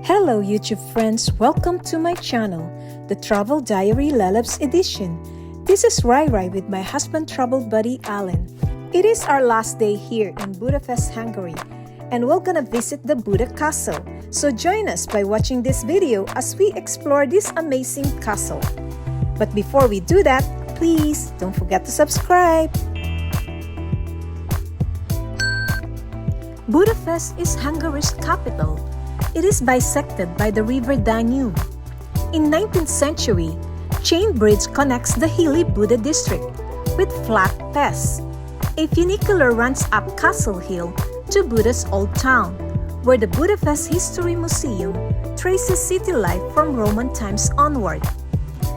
Hello YouTube friends, welcome to my channel, the Travel Diary Lalabs edition. This is Rai Rai with my husband travel buddy Alan. It is our last day here in Budapest, Hungary, and we're gonna visit the Buda Castle. So join us by watching this video as we explore this amazing castle. But before we do that, please don't forget to subscribe. Budapest is Hungary's capital. It is bisected by the river Danube. In 19th century, chain bridge connects the hilly Buda district with flat Pest. A funicular runs up Castle Hill to Buda's Old Town, where the Budapest History Museum traces city life from Roman times onward.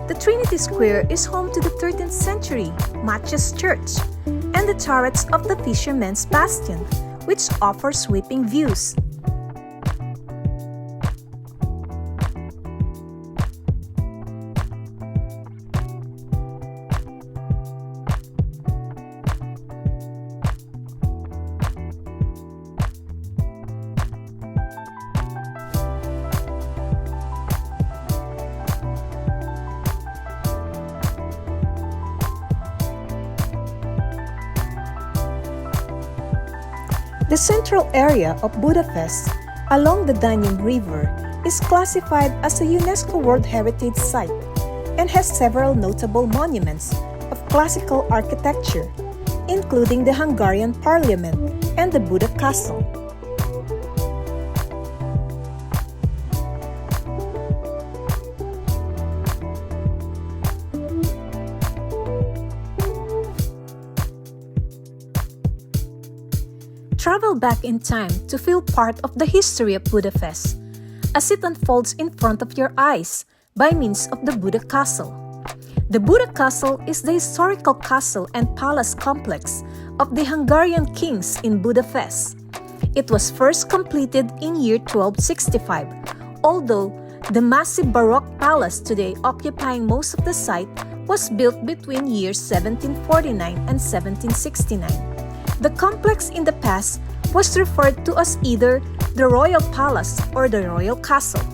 The Trinity Square is home to the 13th century Matthias Church and the turrets of the Fisherman's Bastion, which offers sweeping views. The central area of Budapest, along the Danube River, is classified as a UNESCO World Heritage Site and has several notable monuments of classical architecture, including the Hungarian Parliament and the Buda Castle. Travel back in time to feel part of the history of Budapest as it unfolds in front of your eyes by means of the Buda Castle. The Buda Castle is the historical castle and palace complex of the Hungarian kings in Budapest. It was first completed in year 1265, although the massive Baroque palace today occupying most of the site was built between years 1749 and 1769. The complex in the past was referred to as either the Royal Palace or the Royal Castle.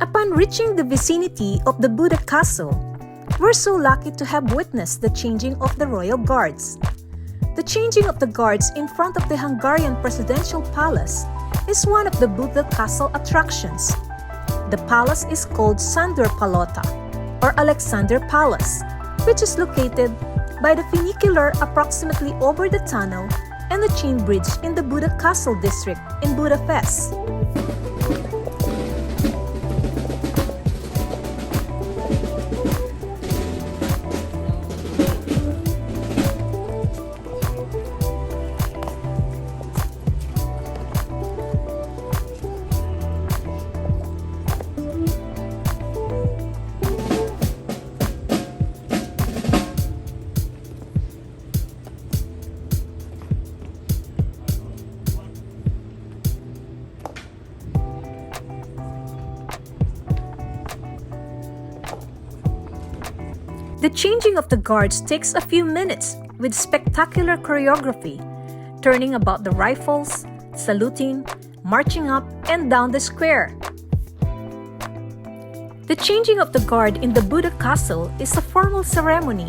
Upon reaching the vicinity of the Buda Castle, we're so lucky to have witnessed the changing of the royal guards. The changing of the guards in front of the Hungarian presidential palace is one of the Buda Castle attractions. The palace is called Sándor Palota or Alexander Palace, which is located by the funicular approximately over the tunnel and the chain bridge in the Buda Castle district in Budapest. The changing of the guards takes a few minutes with spectacular choreography, turning about the rifles, saluting, marching up and down the square. The changing of the guard in the Buda Castle is a formal ceremony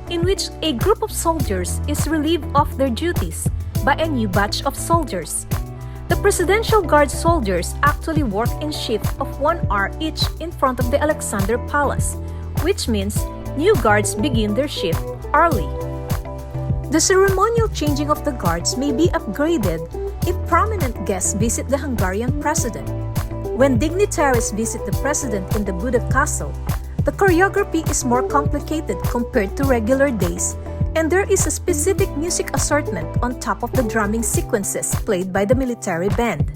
in which a group of soldiers is relieved of their duties by a new batch of soldiers. The Presidential Guard soldiers actually work in shifts of 1 hour each in front of the Alexander Palace, which means new guards begin their shift early. The ceremonial changing of the guards may be upgraded if prominent guests visit the Hungarian president. When dignitaries visit the president in the Buda Castle, the choreography is more complicated compared to regular days and there is a specific music assortment on top of the drumming sequences played by the military band.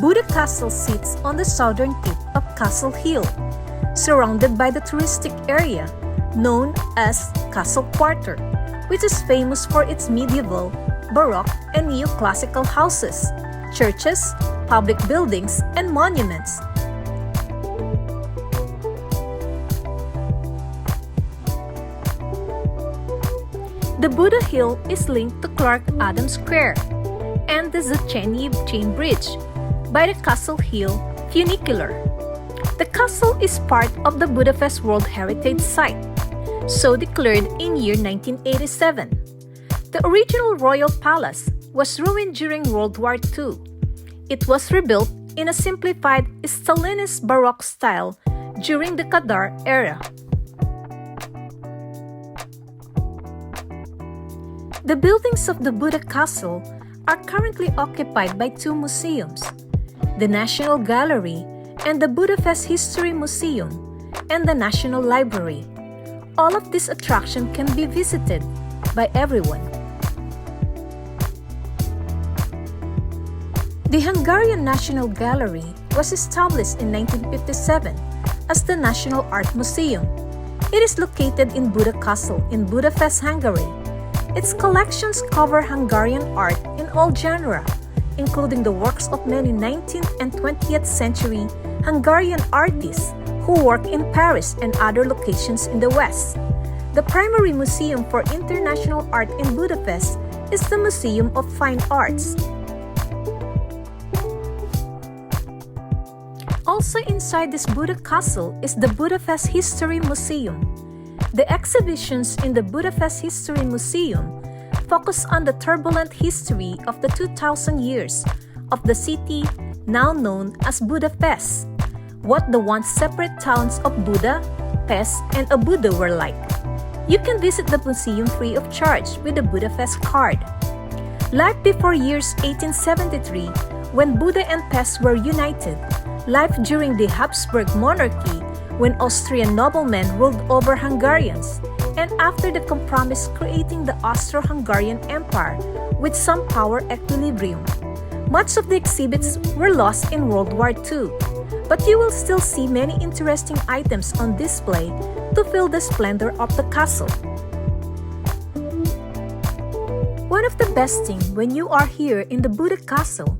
Buda Castle sits on the southern tip of Castle Hill, surrounded by the touristic area known as Castle Quarter, which is famous for its medieval, Baroque, and neoclassical houses, churches, public buildings, and monuments. The Buda Hill is linked to Clark Adams Square and the Zacheniev Chain Bridge by the Castle Hill funicular. The castle is part of the Budapest World Heritage Site, so declared in year 1987. The original royal palace was ruined during World War II. It was rebuilt in a simplified Stalinist Baroque style during the Khadr era. The buildings of the Buda Castle are currently occupied by two museums, the National Gallery and the Budapest History Museum and the National Library. All of these attractions can be visited by everyone. The Hungarian National Gallery was established in 1957 as the National Art Museum. It is located in Buda Castle in Budapest, Hungary. Its collections cover Hungarian art in all genres, including the works of many 19th and 20th century Hungarian artists who work in Paris and other locations in the West. The primary museum for international art in Budapest is the Museum of Fine Arts. Also inside this Buda Castle is the Budapest History Museum. The exhibitions in the Budapest History Museum focus on the turbulent history of the 2,000 years of the city now known as Budapest, what the once separate towns of Buda, Pest, and Óbuda were like. You can visit the museum free of charge with a Budapest card. Life before years 1873, when Buda and Pest were united, life during the Habsburg monarchy, when Austrian noblemen ruled over Hungarians, and after the compromise creating the Austro-Hungarian Empire with some power equilibrium. Much of the exhibits were lost in World War II, but you will still see many interesting items on display to fill the splendor of the castle. One of the best things when you are here in the Buda Castle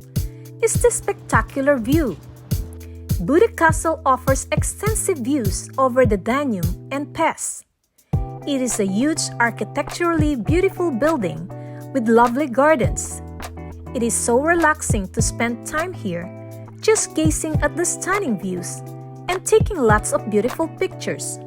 is the spectacular view. Buda Castle offers extensive views over the Danube and Pest. It is a huge architecturally beautiful building with lovely gardens. It is so relaxing to spend time here, just gazing at the stunning views and taking lots of beautiful pictures.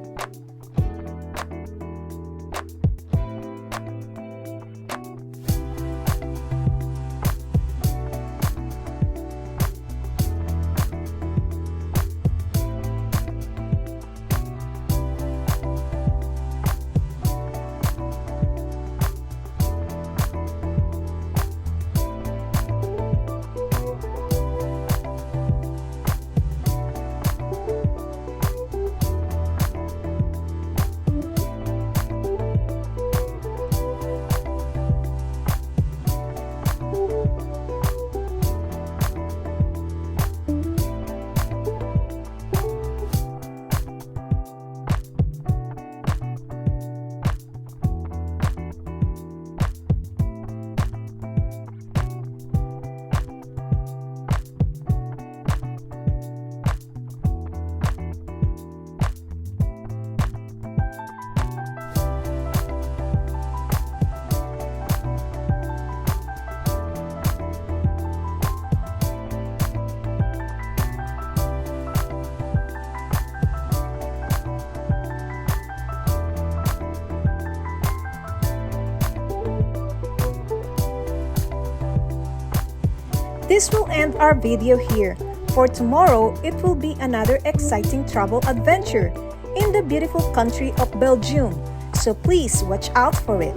This will end our video here. For tomorrow, it will be another exciting travel adventure in the beautiful country of Belgium. So so please watch out for it.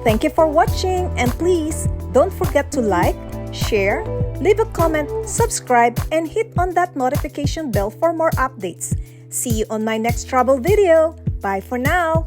Thank you for watching, and please don't forget to like, share, leave a comment, subscribe, and hit on that notification bell for more updates. See you on my next travel video. Bye for now!